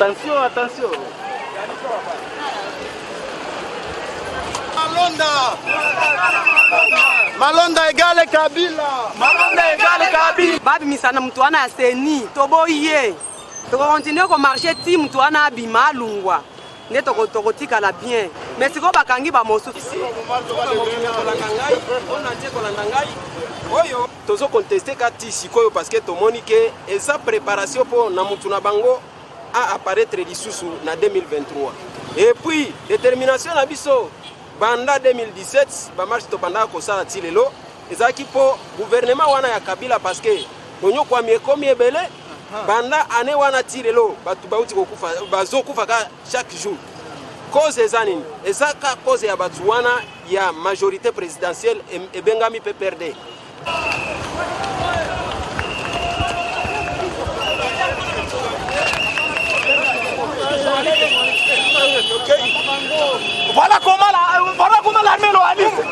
Attention, attention. Malonda égale Kabila. Malonda égale Kabila. Babi misana mtu ana seni tobo iye. Toko continue ko marcher ti mtu ana abima lungwa. Ne toko tika la bien. Mais siko bakangi ba mosu. Oyo tozo contester kati sikoyo parce que tomoni ke eza préparation pour na mutu na bango à apparaître lisusu na 2023. Et puis détermination na biso banda 2017 ba marche to banda ko sala tilelo ezaki po gouvernement wana ya Kabila parce que bonyo kwa miekomi ebele banda ane wana tilelo batu bauti ko kufa bazokufa ka chaque jour. Cause ezanini ezaka cause ya batu wana ya majorité présidentielle e bengami PPRD. Voilà comment l'armée loyaliste.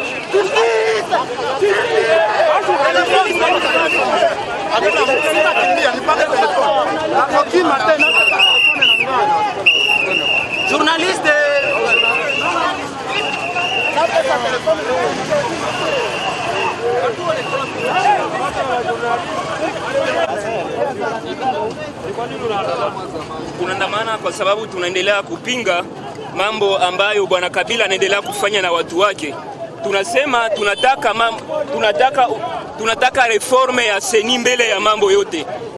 Journaliste. Tunaandamana kwa sababu tunaendelea kupinga mambo ambayo bwana Kabila anaendelea kufanya na watu wake. Tunasema tunataka reforme ya seni mbele ya mambo yote.